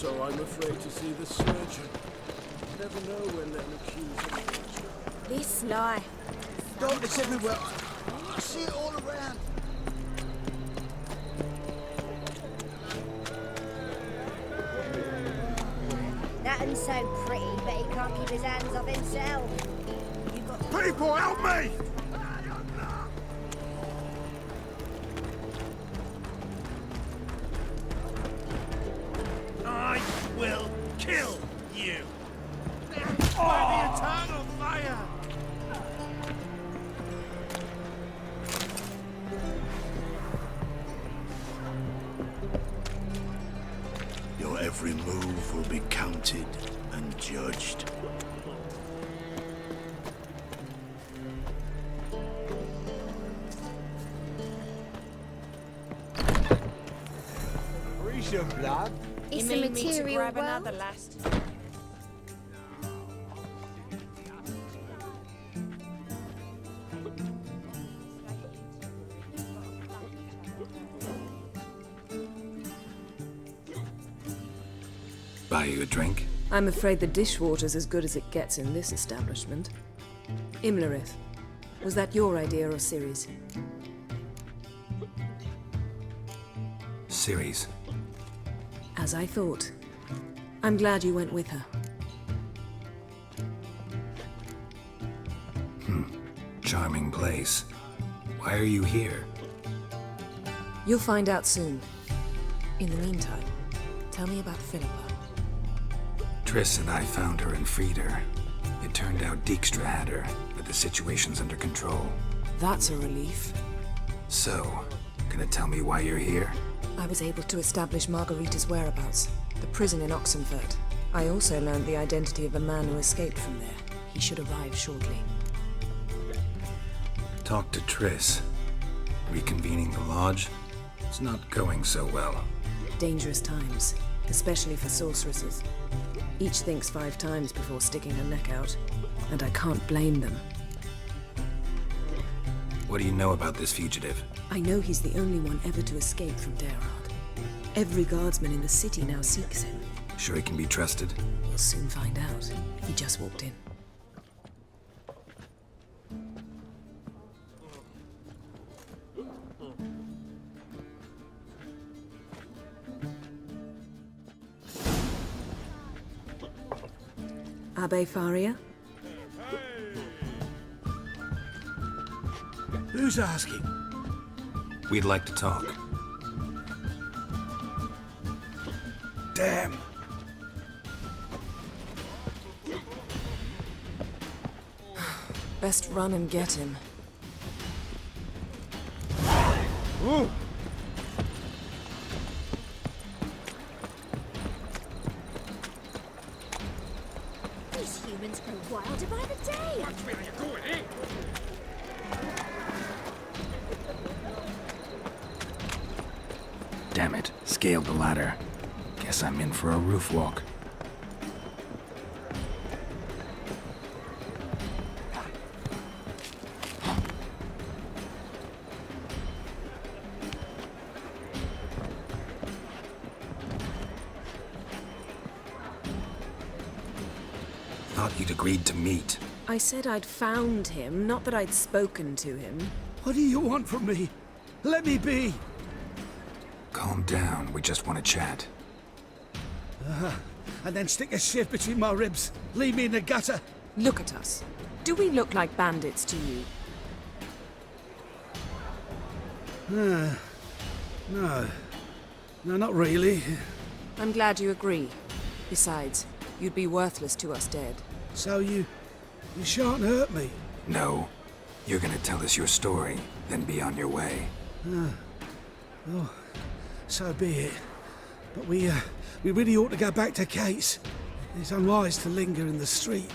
So I'm afraid to see the surgeon. Never know when they'll accuse him. This lie. Doctors everywhere. I see it all around. That one's so pretty, but he can't keep his hands off himself. You've got... People, help me! I will kill you! By the eternal fire! Your every move will be counted and judged. Your blood? It's You a need me to material grab world. another last. Buy you a drink? I'm afraid the dishwater's as good as it gets in this establishment. Imlerith, was that your idea or Ciri's? Ciri's. As I thought. I'm glad you went with her. Charming place. Why are you here? You'll find out soon. In the meantime, tell me about Philippa. Triss and I found her and freed her. It turned out Dijkstra had her, but the situation's under control. That's a relief. So, gonna tell me why you're here? I was able to establish Margarita's whereabouts, the prison in Oxenfurt. I also learned the identity of a man who escaped from there. He should arrive shortly. Talk to Triss. Reconvening the lodge? It's not going so well. Dangerous times, especially for sorceresses. Each thinks 5 times before sticking her neck out, and I can't blame them. What do you know about this fugitive? I know he's the only one ever to escape from Derard. Every guardsman in the city now seeks him. Sure he can be trusted? We'll soon find out. He just walked in. Abbe Faria? Who's asking? We'd like to talk. Damn. Best run and get him. Ooh. These humans go wilder by the day. Watch where you're going, eh? Damn it, scaled the ladder. Guess I'm in for a roof walk. Thought you'd agreed to meet. I said I'd found him, not that I'd spoken to him. What do you want from me? Let me be. Calm down, we just want to chat. And then stick a shiv between my ribs. Leave me in the gutter. Look at us. Do we look like bandits to you? No. No, not really. I'm glad you agree. Besides, you'd be worthless to us dead. So you shan't hurt me. No. You're gonna tell us your story, then be on your way. Oh, so be it. But we really ought to go back to Kate's. It's unwise to linger in the street.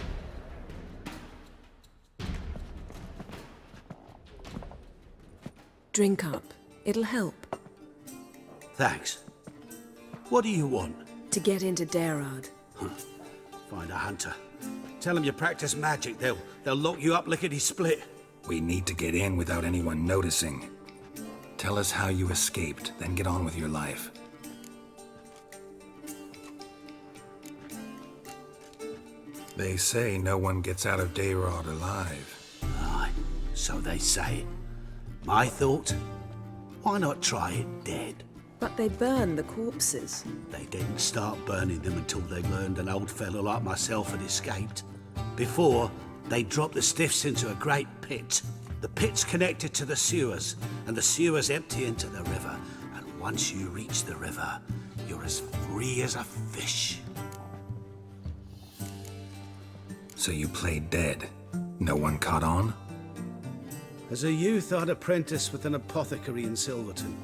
Drink up. It'll help. Thanks. What do you want? To get into Derard. Find a hunter. Tell them you practice magic. They'll lock you up lickety-split. We need to get in without anyone noticing. Tell us how you escaped, then get on with your life. They say no one gets out of Dayrod alive. Aye, so they say. My thought? Why not try it dead? But they burn the corpses. They didn't start burning them until they learned an old fellow like myself had escaped. Before, they dropped the stiffs into a great pit. The pit's connected to the sewers, and the sewers empty into the river. And once you reach the river, you're as free as a fish. So you played dead. No one caught on? As a youth, I'd apprenticed with an apothecary in Silverton.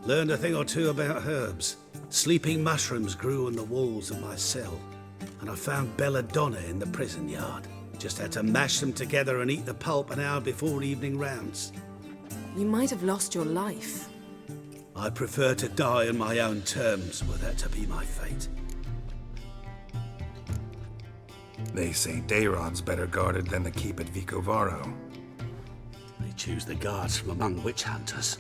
Learned a thing or two about herbs. Sleeping mushrooms grew on the walls of my cell. And I found belladonna in the prison yard. Just had to mash them together and eat the pulp an hour before evening rounds. You might have lost your life. I prefer to die on my own terms, were that to be my fate. They say Dayrod's better guarded than the keep at Vicovaro. They choose the guards from among witch hunters.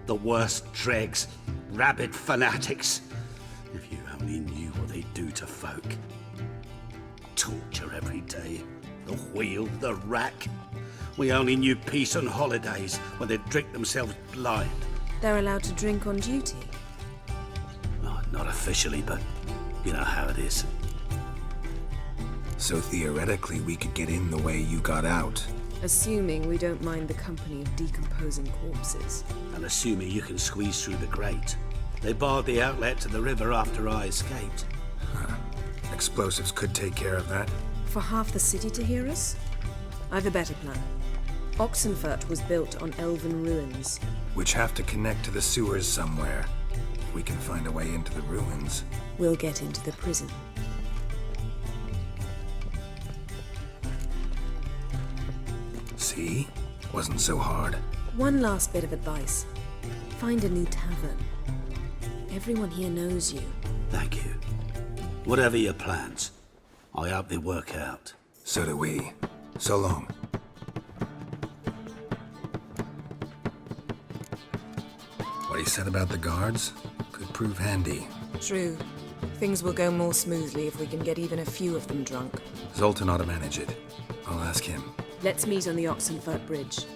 The worst dregs, rabid fanatics. If you only knew what they do to folk. Torture every day. The wheel, the rack. We only knew peace on holidays when they'd drink themselves blind. They're allowed to drink on duty. Oh, not officially, but you know how it is. So theoretically, we could get in the way you got out. Assuming we don't mind the company of decomposing corpses. And assuming you can squeeze through the grate. They barred the outlet to the river after I escaped. Explosives could take care of that. For half the city to hear us? I've a better plan. Oxenfurt was built on elven ruins. Which have to connect to the sewers somewhere. If we can find a way into the ruins. We'll get into the prison. See? Wasn't so hard. One last bit of advice. Find a new tavern. Everyone here knows you. Thank you. Whatever your plans, I hope they work out. So do we. So long. What he said about the guards could prove handy. True. Things will go more smoothly if we can get even a few of them drunk. Zoltan ought to manage it. I'll ask him. Let's meet on the Oxenfurt Bridge.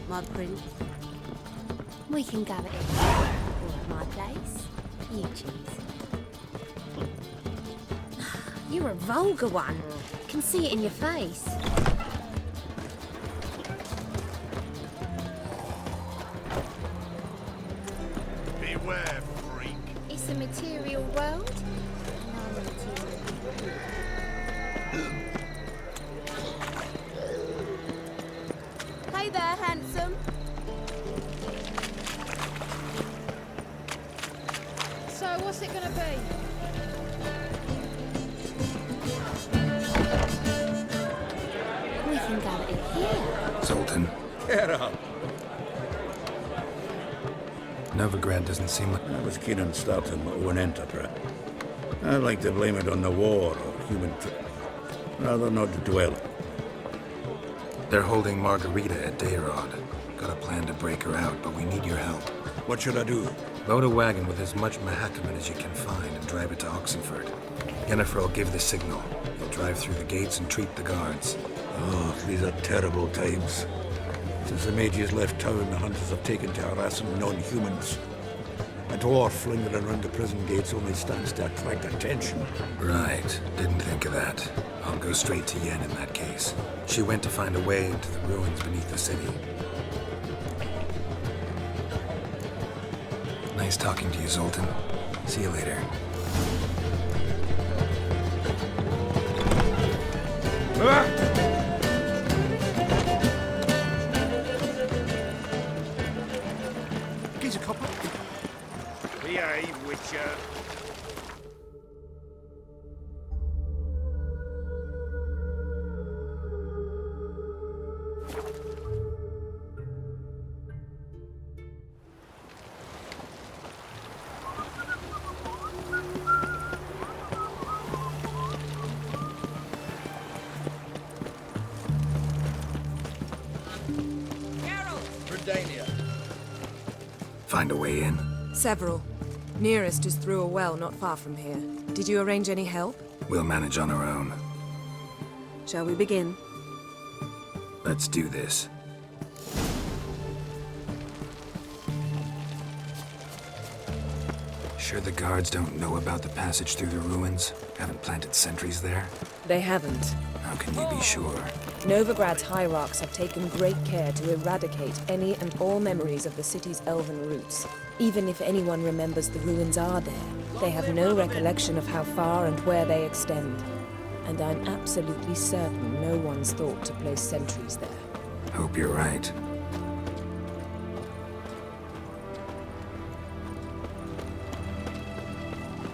My prince. We can go at it. Or my place. You choose. You're a vulgar one. Can see it in your face. Beware, freak. It's a material world. And I'm a material people. Hey there, handsome. So, what's it gonna be? We can go at it here. Zoltan. Get up. Novigrad doesn't seem like... I was keen on starting my own enterprise. I'd like to blame it on the war or human rather not to dwell. They're holding Margarita at Dayrod. Got a plan to break her out, but we need your help. What should I do? Load a wagon with as much Mahakaman as you can find and drive it to Oxenfurt. Yennefer will give the signal. You'll drive through the gates and treat the guards. Oh, these are terrible times. Since the mages left town, the hunters have taken to harassing non-humans. A dwarf lingering around the prison gates only stands to attract attention. Right. Didn't think of that. I'll go straight to Yen in that case. She went to find a way into the ruins beneath the city. Nice talking to you, Zoltan. See you later. He's a copper. Behave, Witcher. Redania. Find a way in? Several. Nearest is through a well not far from here. Did you arrange any help? We'll manage on our own. Shall we begin? Let's do this. Sure the guards don't know about the passage through the ruins? Haven't planted sentries there? They haven't. How can you be sure? Novigrad's hierarchs have taken great care to eradicate any and all memories of the city's elven roots. Even if anyone remembers the ruins are there, they have no recollection of how far and where they extend. And I'm absolutely certain no one's thought to place sentries there. Hope you're right.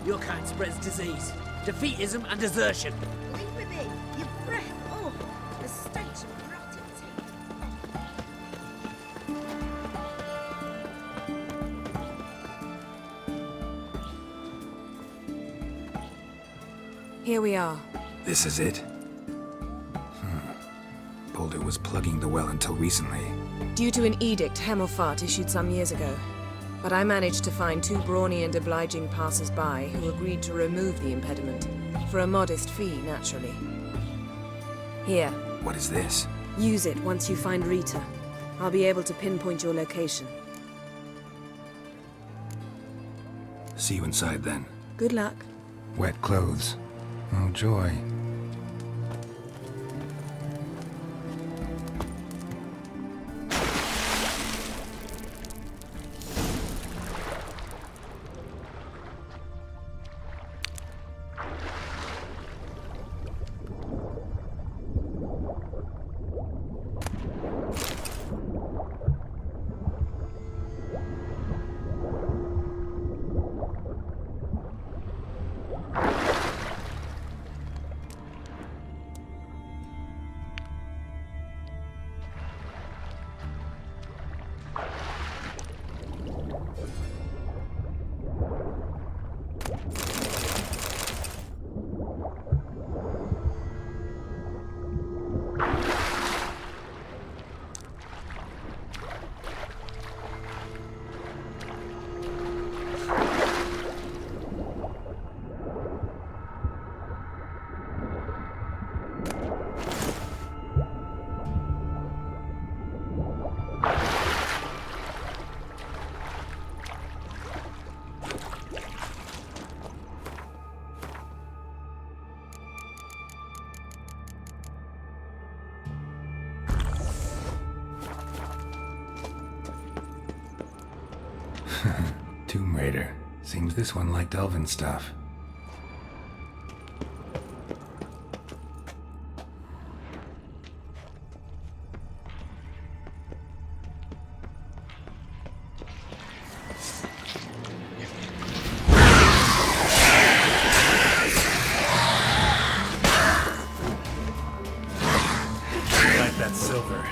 Your kind spreads disease, defeatism and desertion. Leave with me. Your breath. Oh, the stench of rotten teeth. Here we are. This is it? Boulder was plugging the well until recently. Due to an edict Hemmelfart issued some years ago. But I managed to find two brawny and obliging passers-by who agreed to remove the impediment. For a modest fee, naturally. Here, What is this? use it once you find Rita. I'll be able to pinpoint your location. See you inside then. Good luck. Wet clothes. Oh joy. Tomb Raider. Seems this one liked elven stuff. Like that silver.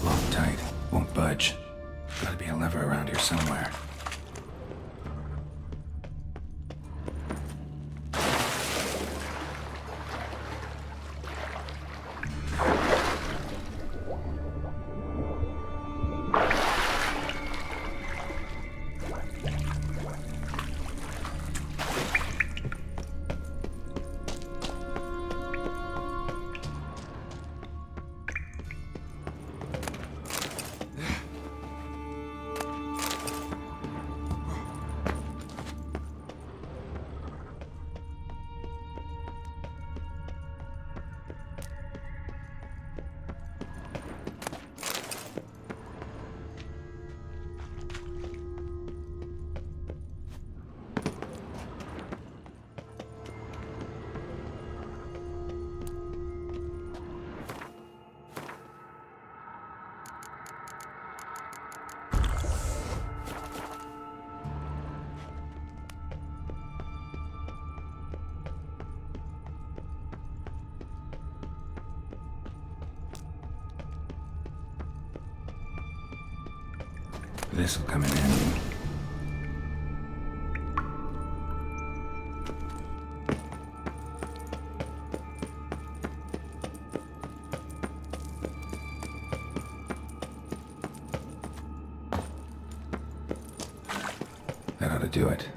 Locked tight. Won't budge. Gotta be a lever around here somewhere. This'll come in handy. That ought to do it.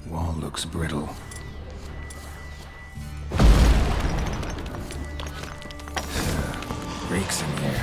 Wall looks brittle. Reeks in here.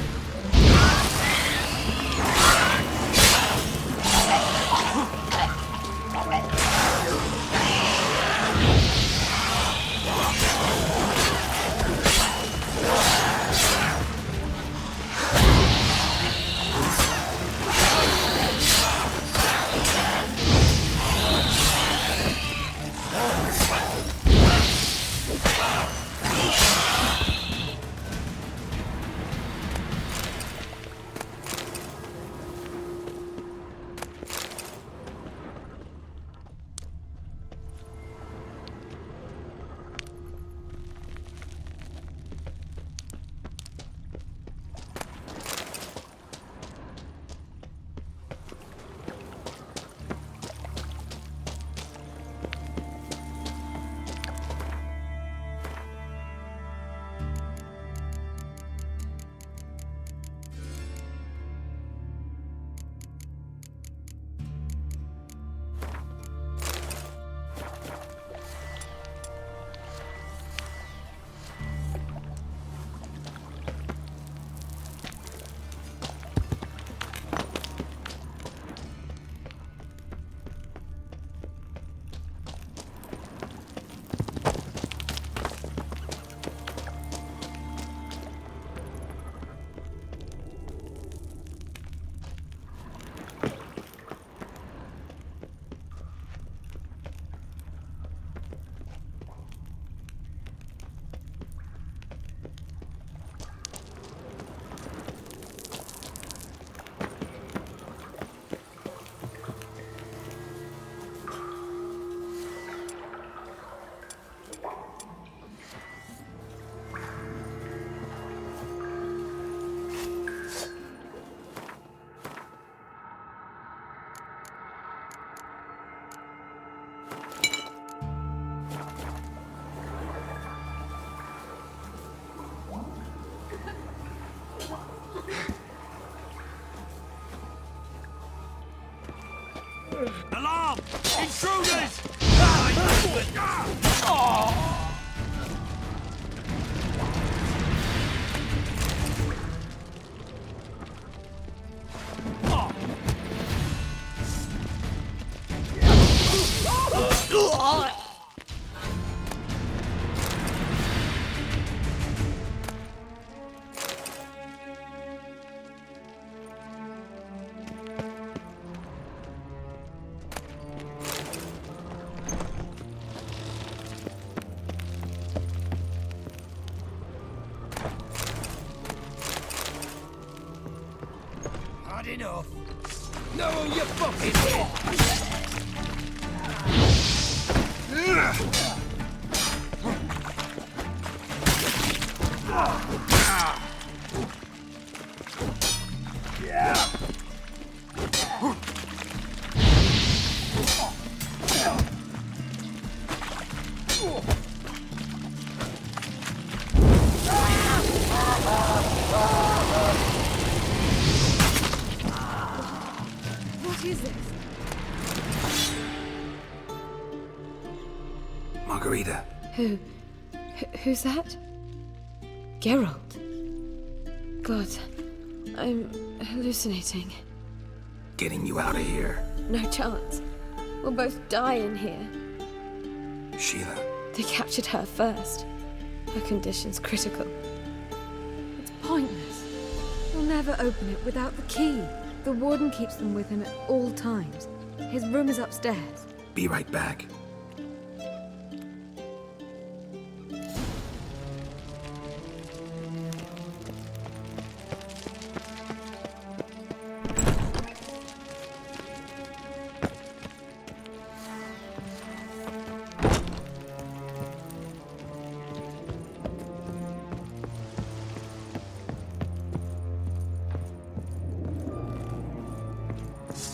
Alarm! Intruders! Hard enough. No, you fucking What is this? Margarita. Who's that? Geralt. God, I'm hallucinating. Getting you out of here. No chance. We'll both die in here. Sheila. They captured her first. Her condition's critical. It's pointless. We'll never open it without the key. The warden keeps them with him at all times. His room is upstairs. Be right back.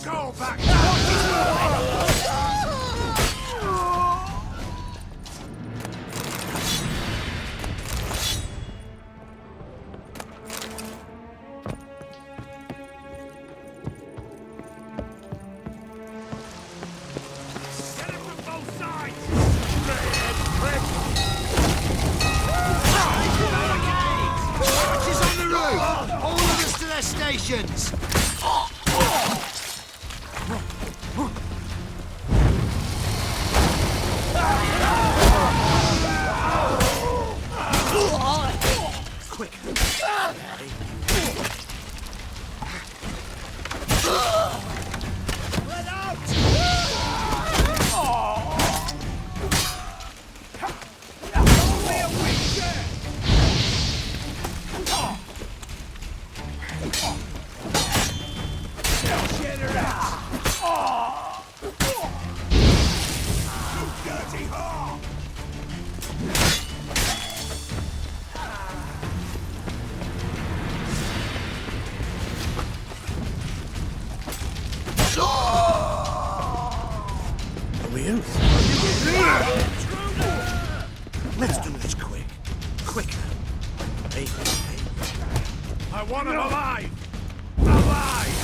Go back! Get him from both sides! Watches on the roof! All of us to their stations! Quick! Let out! Only a witcher! Generate! You dirty whore! Are we out? Let's do this quick. Quicker. Hey, hey. I want him alive! Alive!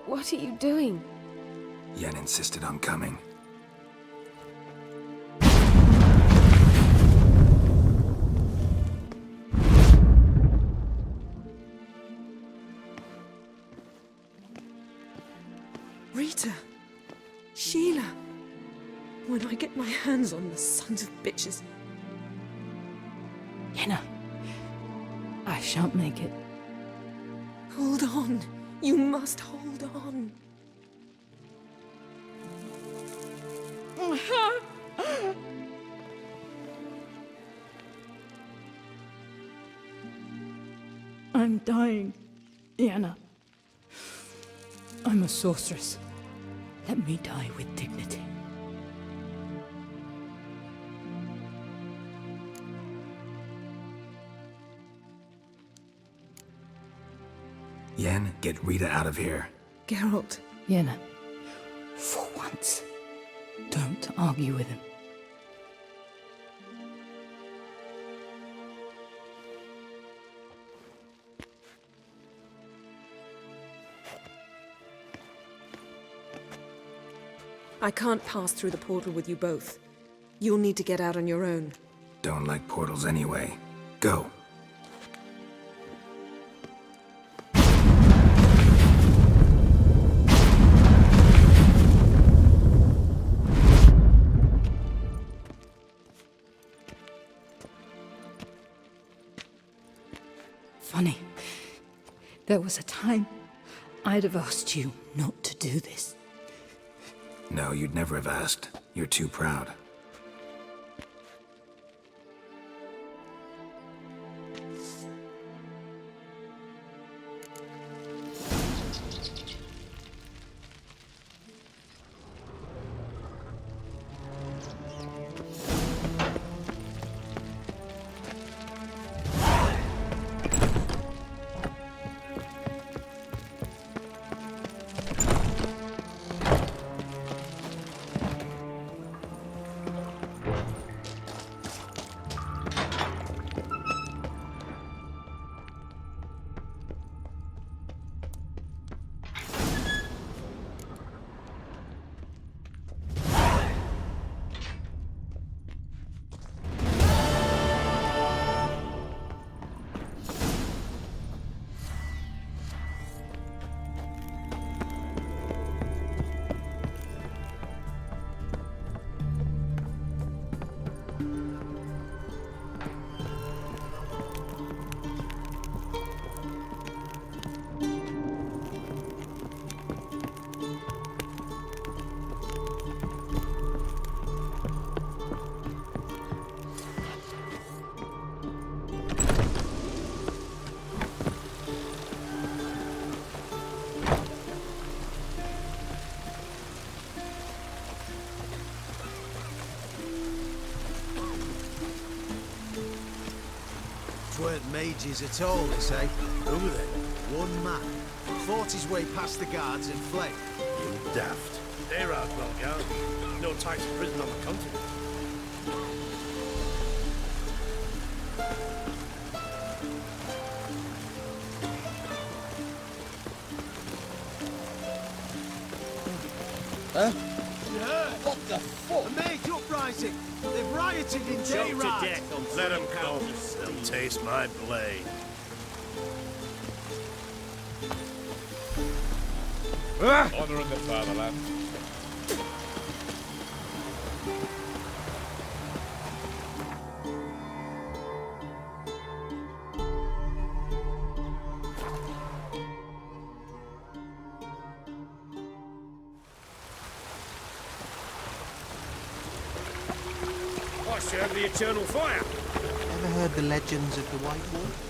What are you doing? Yen insisted on coming. Rita! Sheila! When I get my hands on the sons of bitches. Yenna, I shan't make it. Hold on. You must hold on. I'm dying, Yenna. I'm a sorceress. Let me die with dignity. Yen, get Rita out of here. Geralt. Yenna, for once, don't argue with him. I can't pass through the portal with you both. You'll need to get out on your own. Don't like portals anyway. Go. Funny. There was a time I'd have asked you not to do this. No, you'd never have asked. You're too proud. Weren't mages at all, they say. Who were they? One man. Fought his way past the guards and fled. You daft. They're out, well, guard. No types of prison on the continent. Huh? Yeah. What the fuck? A mage uprising. They've rioted in J-Rod. Let them come and taste my blade. Honor in the fatherland. I serve the eternal fire. Ever heard the legends of the White Wolf?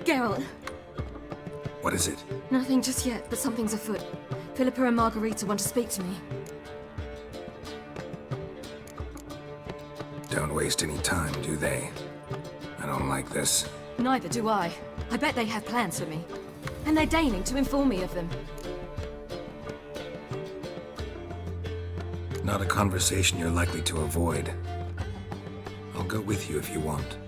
Geralt. What is it? Nothing just yet, but something's afoot. Philippa and Margarita want to speak to me. Don't waste any time, do they? I don't like this. Neither do I. I bet they have plans for me. And they're deigning to inform me of them. Not a conversation you're likely to avoid. I'll go with you if you want.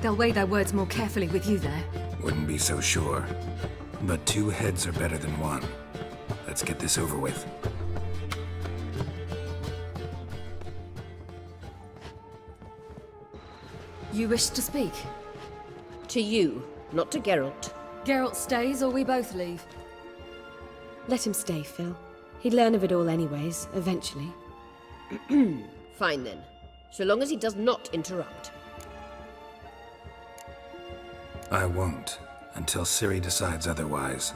They'll weigh their words more carefully with you there. Wouldn't be so sure. But two heads are better than one. Let's get this over with. You wish to speak? To you, not to Geralt. Geralt stays or we both leave? Let him stay, Phil. He'd learn of it all anyways, eventually. Fine then. So long as he does not interrupt. I won't, until Ciri decides otherwise.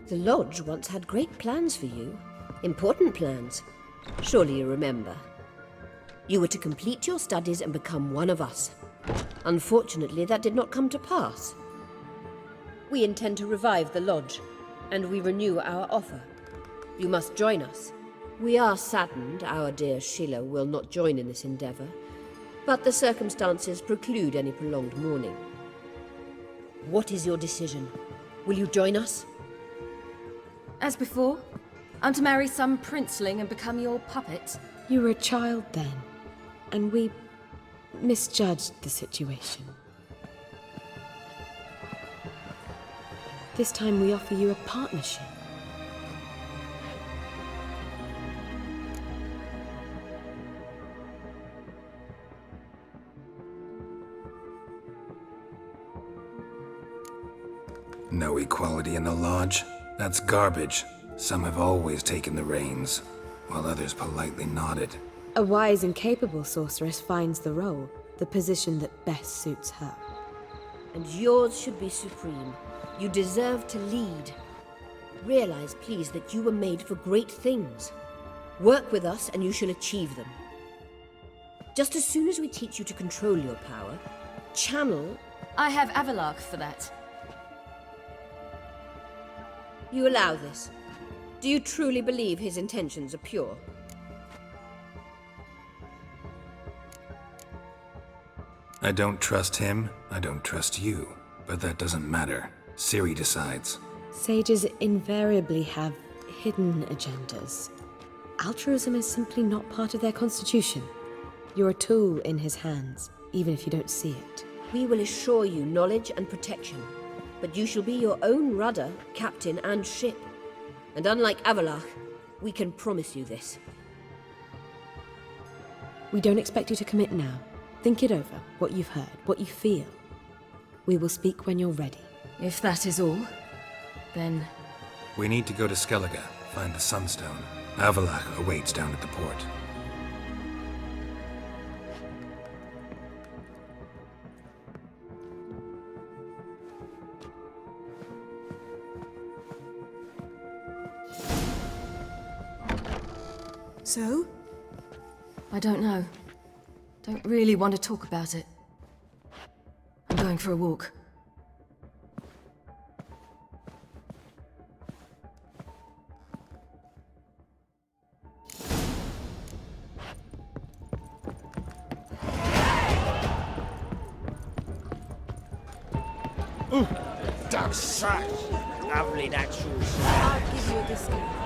The Lodge once had great plans for you. Important plans. Surely you remember. You were to complete your studies and become one of us. Unfortunately, that did not come to pass. We intend to revive the Lodge, and we renew our offer. You must join us. We are saddened our dear Sheila will not join in this endeavor, but the circumstances preclude any prolonged mourning. What is your decision? Will you join us? As before, I'm to marry some princeling and become your puppet. You were a child then, and we misjudged the situation. This time we offer you a partnership. No equality in the lodge? That's garbage. Some have always taken the reins, while others politely nodded. A wise and capable sorceress finds the role, the position that best suits her. And yours should be supreme. You deserve to lead. Realize, please, that you were made for great things. Work with us and you shall achieve them. Just as soon as we teach you to control your power, channel... I have Avalok for that. You allow this? Do you truly believe his intentions are pure? I don't trust him, I don't trust you. But that doesn't matter. Ciri decides. Sages invariably have hidden agendas. Altruism is simply not part of their constitution. You're a tool in his hands, even if you don't see it. We will assure you knowledge and protection, but you shall be your own rudder, captain, and ship. And unlike Avalok, we can promise you this. We don't expect you to commit now. Think it over, what you've heard, what you feel. We will speak when you're ready. If that is all, then... We need to go to Skellige, find the Sunstone. Avalok awaits down at the port. So? I don't know. Don't really want to talk about it. I'm going for a walk. Damn sight! Lovely that shoes. I'll give you a discount.